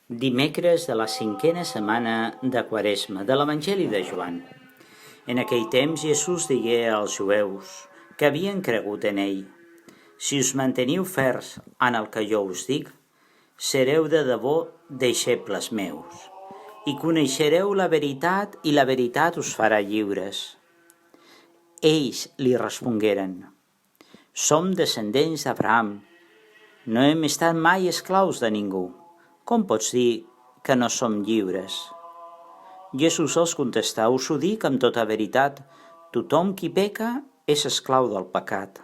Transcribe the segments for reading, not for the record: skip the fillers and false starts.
Dimecres de la cinquena setmana de Quaresma, de l'Evangeli de Joan. En aquell temps Jesús digué als jueus que havien cregut en ell: si us manteniu ferms en el que jo us dic, sereu de debò deixebles meus, i coneixereu la veritat, i la veritat us farà lliures. Ells li respongueren: som descendents d'Abraham, no hem estat mai esclaus de ningú. Com pots dir que no som lliures? Jesús els contestà: us ho dic amb tota veritat, tothom qui peca és esclau del pecat.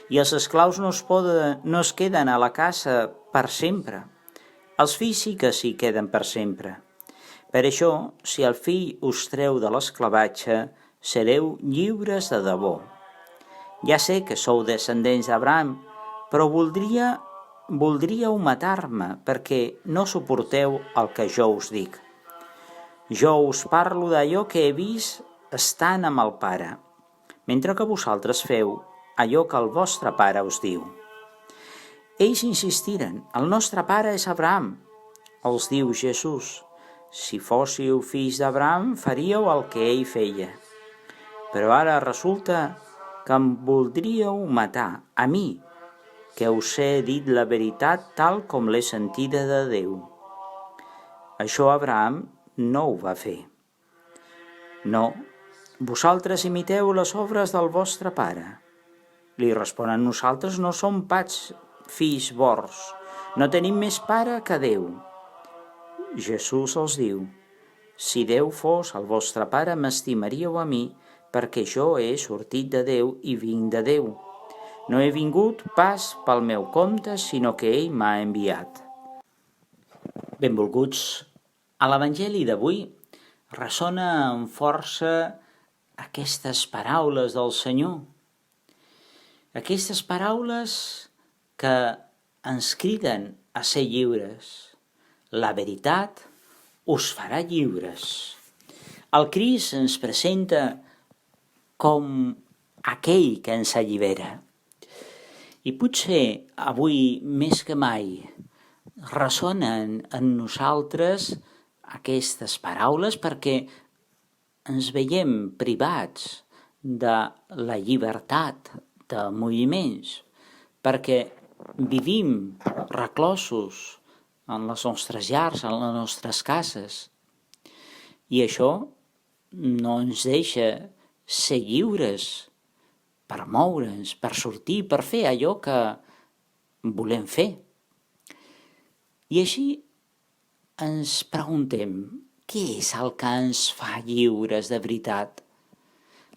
I els esclaus no es queden a la casa per sempre. Els fills sí que s'hi queden per sempre. Per això, si el fill us treu de l'esclavatge, sereu lliures de debò. Ja sé que sou descendents d'Abraham, però voldríeu matar-me perquè no suporteu el que jo us dic. Jo us parlo d'allò que he vist estant amb el Pare, mentre que vosaltres feu allò que el vostre pare us diu. Ells insistiren: el nostre pare és Abraham. Els diu Jesús: si fóssiu fills d'Abraham, faríeu el que ell feia. Però ara resulta que em voldríeu matar, a mi, que us he dit la veritat tal com l'he sentida de Déu. Això Abraham no ho va fer. No, vosaltres imiteu les obres del vostre pare. Li responen: nosaltres no som pas fills bors, no tenim més pare que Déu. Jesús els diu: si Déu fos el vostre pare, m'estimaríeu a mi, perquè jo he sortit de Déu i vinc de Déu. No he vingut pas pel meu compte, sinó que ell m'ha enviat. Benvolguts, a l'Evangeli d'avui ressona amb força aquestes paraules del Senyor. Aquestes paraules que ens criden a ser lliures. La veritat us farà lliures. El Crist ens presenta com aquell que ens allibera. I potser avui més que mai ressonen en nosaltres aquestes paraules perquè ens veiem privats de la llibertat de moviments, perquè vivim reclosos en les nostres llars, en les nostres cases. I això no ens deixa ser lliures per moure'ns, per sortir, per fer allò que volem fer. I així ens preguntem: què és el que ens fa lliures de veritat?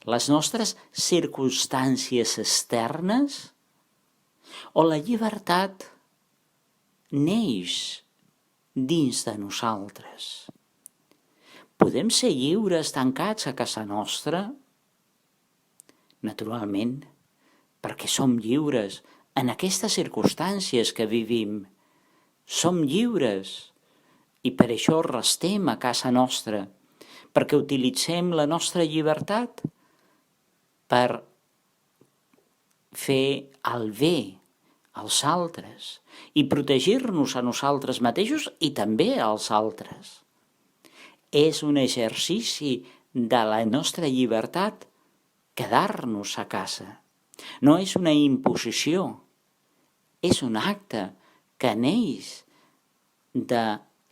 Les nostres circumstàncies externes? O la llibertat neix dins de nosaltres? Podem ser lliures tancats a casa nostra? Naturalment, perquè som lliures en aquestes circumstàncies que vivim. Som lliures i per això restem a casa nostra, perquè utilitzem la nostra llibertat per fer el bé als altres i protegir-nos a nosaltres mateixos i també als altres. És un exercici de la nostra llibertat quedar-nos a casa. No és una imposició, és un acte que neix de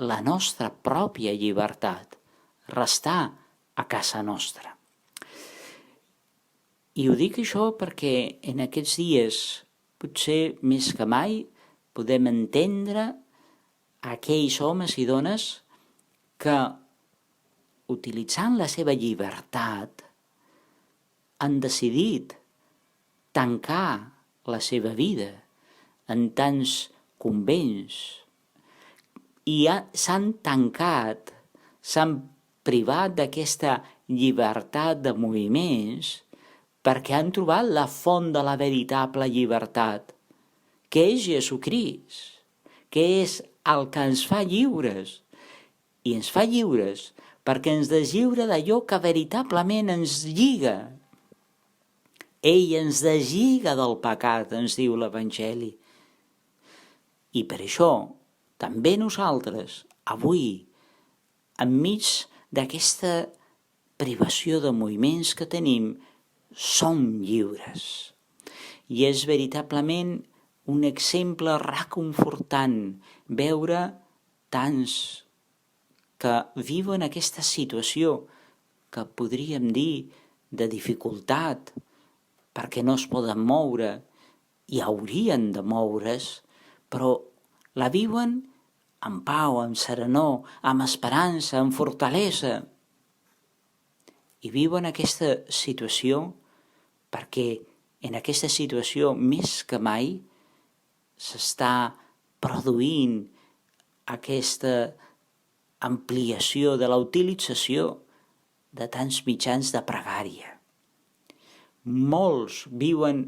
la nostra pròpia llibertat, restar a casa nostra. I ho dic això perquè en aquests dies, potser més que mai, podem entendre aquells homes i dones que, utilitzant la seva llibertat, han decidit tancar la seva vida en tants convents i s'han tancat, s'han privat d'aquesta llibertat de moviments perquè han trobat la font de la veritable llibertat, que és Jesucrist, que és el que ens fa lliures. I ens fa lliures perquè ens deslliura d'allò que veritablement ens lliga. Ell ens deslliga del pecat, ens diu l'Evangeli. I per això també nosaltres, avui, enmig d'aquesta privació de moviments que tenim, som lliures. I és veritablement un exemple reconfortant veure tants que viuen aquesta situació que podríem dir de dificultat perquè no es poden moure i haurien de moure's, però la viuen amb pau, amb serenor, amb esperança, amb fortalesa. I viuen aquesta situació perquè en aquesta situació més que mai s'està produint aquesta ampliació de la utilització de tants mitjans de pregària. Molts viuen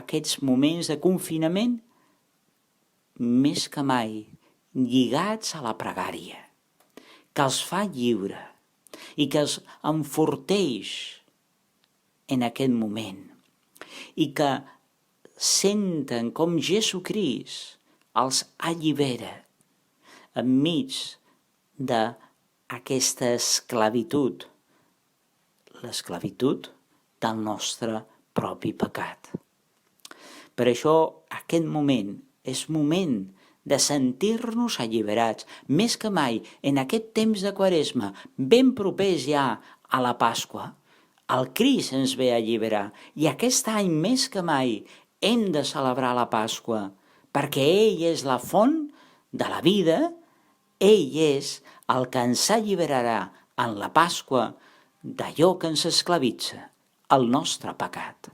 aquests moments de confinament més que mai lligats a la pregària, que els fa lliure i que els enforteix en aquest moment i que senten com Jesucrist els allibera enmig d'aquesta esclavitud, l'esclavitud del nostre propi pecat. Per això aquest moment és moment de sentir-nos alliberats, més que mai en aquest temps de Quaresma, ben propers ja a la Pasqua. El Crist ens ve a alliberar i aquest any més que mai hem de celebrar la Pasqua perquè ell és la font de la vida, ell és el que ens alliberarà en la Pasqua d'allò que ens esclavitza, el nostre pecat.